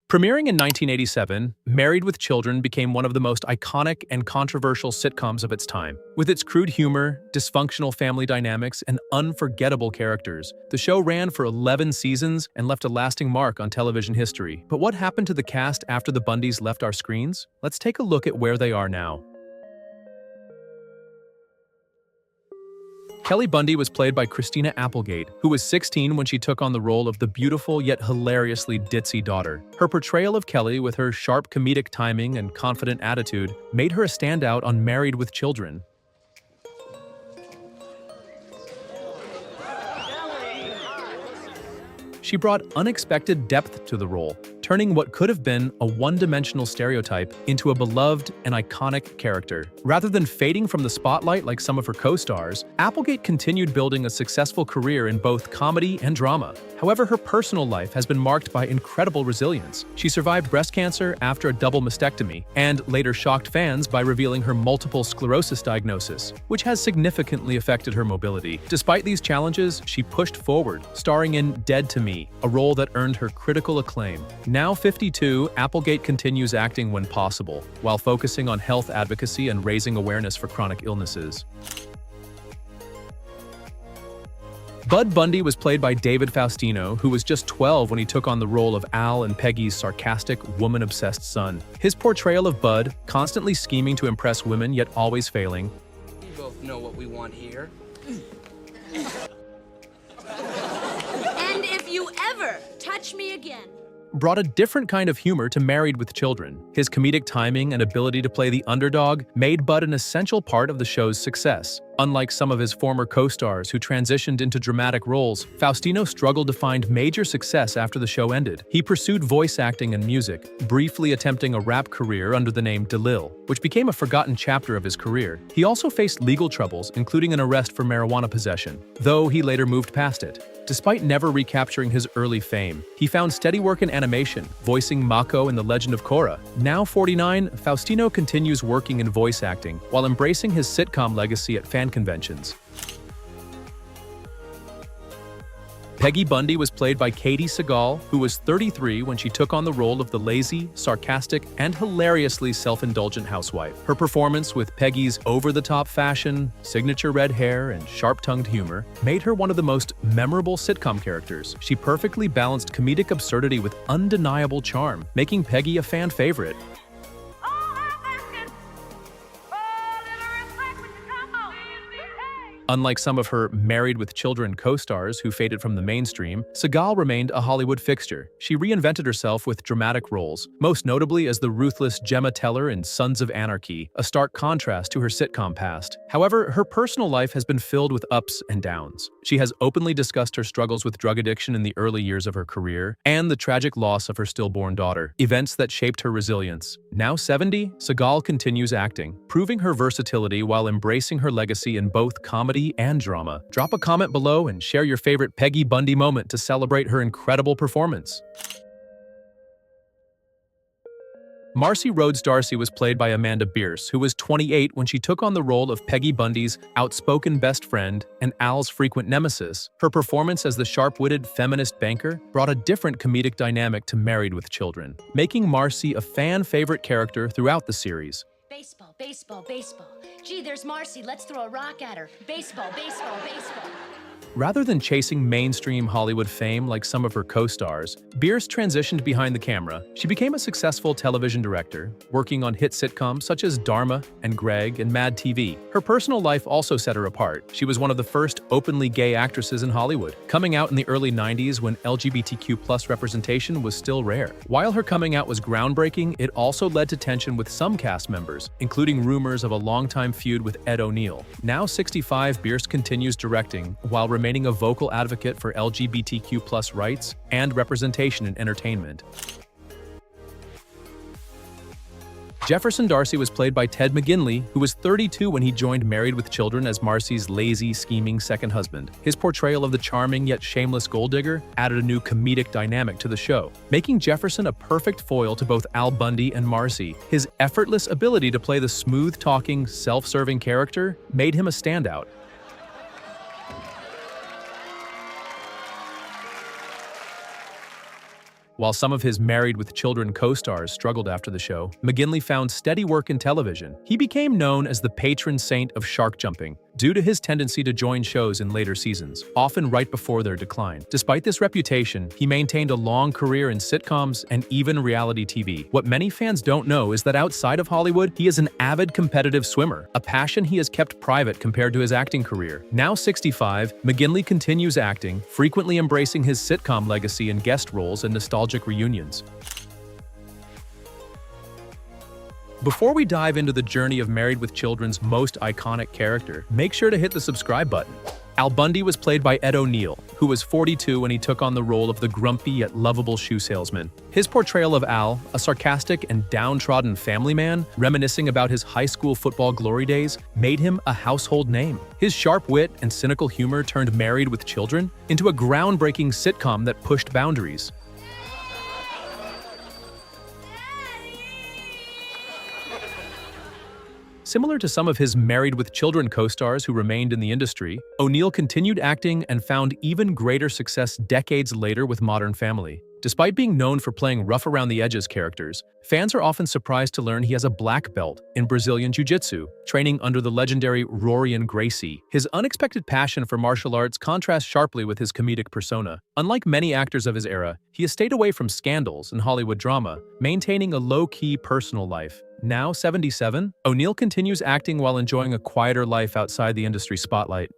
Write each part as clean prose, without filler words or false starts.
Premiering in 1987, Married with Children became one of the most iconic and controversial sitcoms of its time. With its crude humor, dysfunctional family dynamics, and unforgettable characters, the show ran for 11 seasons and left a lasting mark on television history. But what happened to the cast after the Bundys left our screens? Let's take a look at where they are now. Kelly Bundy was played by Christina Applegate, who was 16 when she took on the role of the beautiful yet hilariously ditzy daughter. Her portrayal of Kelly, with her sharp comedic timing and confident attitude, made her a standout on Married with Children. She brought unexpected depth to the role, turning what could have been a one-dimensional stereotype into a beloved and iconic character. Rather than fading from the spotlight like some of her co-stars, Applegate continued building a successful career in both comedy and drama. However, her personal life has been marked by incredible resilience. She survived breast cancer after a double mastectomy, and later shocked fans by revealing her multiple sclerosis diagnosis, which has significantly affected her mobility. Despite these challenges, she pushed forward, starring in Dead to Me, a role that earned her critical acclaim. Now 52, Applegate continues acting when possible, while focusing on health advocacy and raising awareness for chronic illnesses. Bud Bundy was played by David Faustino, who was just 12 when he took on the role of Al and Peggy's sarcastic, woman-obsessed son. His portrayal of Bud, constantly scheming to impress women yet always failing. We both know what we want here. And if you ever touch me again, brought a different kind of humor to Married with Children. His comedic timing and ability to play the underdog made Bud an essential part of the show's success. Unlike some of his former co-stars who transitioned into dramatic roles, Faustino struggled to find major success after the show ended. He pursued voice acting and music, briefly attempting a rap career under the name DeLil, which became a forgotten chapter of his career. He also faced legal troubles, including an arrest for marijuana possession, though he later moved past it. Despite never recapturing his early fame, he found steady work in animation, voicing Mako in The Legend of Korra. Now 49, Faustino continues working in voice acting, while embracing his sitcom legacy at fan conventions. Peggy Bundy was played by Katey Sagal, who was 33 when she took on the role of the lazy, sarcastic, and hilariously self-indulgent housewife. Her performance, with Peggy's over-the-top fashion, signature red hair, and sharp-tongued humor, made her one of the most memorable sitcom characters. She perfectly balanced comedic absurdity with undeniable charm, making Peggy a fan favorite. Unlike some of her Married with Children co-stars who faded from the mainstream, Sagal remained a Hollywood fixture. She reinvented herself with dramatic roles, most notably as the ruthless Gemma Teller in Sons of Anarchy, a stark contrast to her sitcom past. However, her personal life has been filled with ups and downs. She has openly discussed her struggles with drug addiction in the early years of her career, and the tragic loss of her stillborn daughter, events that shaped her resilience. Now 70, Sagal continues acting, proving her versatility while embracing her legacy in both comedy and drama. Drop a comment below and share your favorite Peggy Bundy moment to celebrate her incredible performance. Marcy Rhodes Darcy was played by Amanda Bearse, who was 28 when she took on the role of Peggy Bundy's outspoken best friend and Al's frequent nemesis. Her performance as the sharp-witted feminist banker brought a different comedic dynamic to Married with Children, making Marcy a fan-favorite character throughout the series. baseball, baseball, baseball. Gee, there's Marcy. Let's throw a rock at her. Baseball, baseball, baseball. Rather than chasing mainstream Hollywood fame like some of her co-stars, Bearse transitioned behind the camera. She became a successful television director, working on hit sitcoms such as Dharma and Greg and Mad TV. Her personal life also set her apart. She was one of the first openly gay actresses in Hollywood, coming out in the early 90s when LGBTQ+ representation was still rare. While her coming out was groundbreaking, it also led to tension with some cast members, including rumors of a longtime feud with Ed O'Neill. Now 65, Bearse continues directing, while remaining a vocal advocate for LGBTQ+ rights and representation in entertainment. Jefferson Darcy was played by Ted McGinley, who was 32 when he joined Married with Children as Marcy's lazy, scheming second husband. His portrayal of the charming yet shameless gold digger added a new comedic dynamic to the show, making Jefferson a perfect foil to both Al Bundy and Marcy. His effortless ability to play the smooth-talking, self-serving character made him a standout. While some of his Married with Children co-stars struggled after the show, McGinley found steady work in television. He became known as the patron saint of shark jumping, due to his tendency to join shows in later seasons, often right before their decline. Despite this reputation, he maintained a long career in sitcoms and even reality TV. What many fans don't know is that outside of Hollywood, he is an avid competitive swimmer, a passion he has kept private compared to his acting career. Now 65, McGinley continues acting, frequently embracing his sitcom legacy in guest roles and nostalgic reunions. Before we dive into the journey of Married with Children's most iconic character, make sure to hit the subscribe button. Al Bundy was played by Ed O'Neill, who was 42 when he took on the role of the grumpy yet lovable shoe salesman. His portrayal of Al, a sarcastic and downtrodden family man, reminiscing about his high school football glory days, made him a household name. His sharp wit and cynical humor turned Married with Children into a groundbreaking sitcom that pushed boundaries. Similar to some of his Married with Children co-stars who remained in the industry, O'Neill continued acting and found even greater success decades later with Modern Family. Despite being known for playing rough-around-the-edges characters, fans are often surprised to learn he has a black belt in Brazilian Jiu-Jitsu, training under the legendary Rorion Gracie. His unexpected passion for martial arts contrasts sharply with his comedic persona. Unlike many actors of his era, he has stayed away from scandals and Hollywood drama, maintaining a low-key personal life. Now 77, O'Neill continues acting while enjoying a quieter life outside the industry spotlight.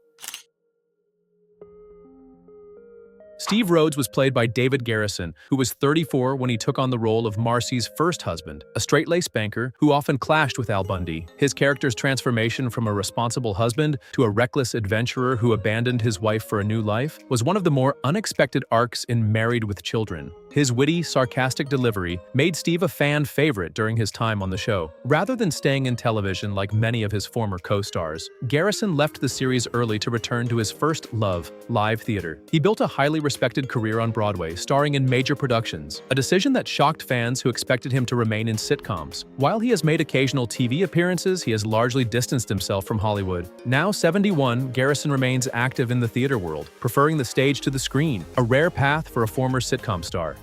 Steve Rhodes was played by David Garrison, who was 34 when he took on the role of Marcy's first husband, a straight-laced banker who often clashed with Al Bundy. His character's transformation from a responsible husband to a reckless adventurer who abandoned his wife for a new life was one of the more unexpected arcs in Married with Children. His witty, sarcastic delivery made Steve a fan favorite during his time on the show. Rather than staying in television like many of his former co-stars, Garrison left the series early to return to his first love, live theater. He built a highly respected career on Broadway, starring in major productions, a decision that shocked fans who expected him to remain in sitcoms. While he has made occasional TV appearances, he has largely distanced himself from Hollywood. Now 71, Garrison remains active in the theater world, preferring the stage to the screen, a rare path for a former sitcom star.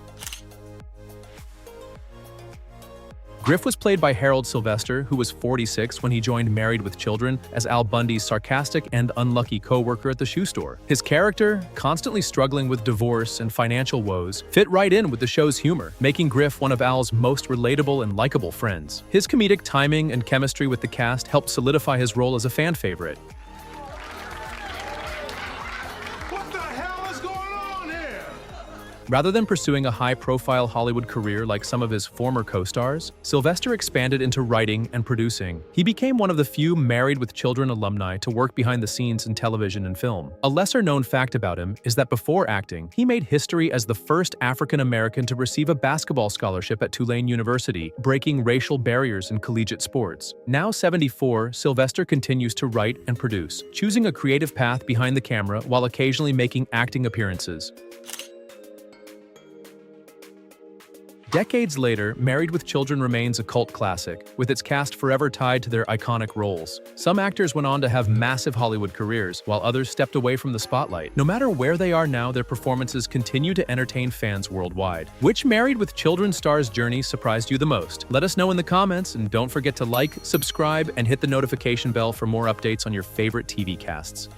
Griff was played by Harold Sylvester, who was 46 when he joined Married with Children as Al Bundy's sarcastic and unlucky co-worker at the shoe store. His character, constantly struggling with divorce and financial woes, fit right in with the show's humor, making Griff one of Al's most relatable and likable friends. His comedic timing and chemistry with the cast helped solidify his role as a fan favorite. Rather than pursuing a high-profile Hollywood career like some of his former co-stars, Sylvester expanded into writing and producing. He became one of the few Married with Children alumni to work behind the scenes in television and film. A lesser-known fact about him is that before acting, he made history as the first African-American to receive a basketball scholarship at Tulane University, breaking racial barriers in collegiate sports. Now 74, Sylvester continues to write and produce, choosing a creative path behind the camera while occasionally making acting appearances. Decades later, Married with Children remains a cult classic, with its cast forever tied to their iconic roles. Some actors went on to have massive Hollywood careers, while others stepped away from the spotlight. No matter where they are now, their performances continue to entertain fans worldwide. Which Married with Children star's journey surprised you the most? Let us know in the comments, and don't forget to like, subscribe, and hit the notification bell for more updates on your favorite TV casts.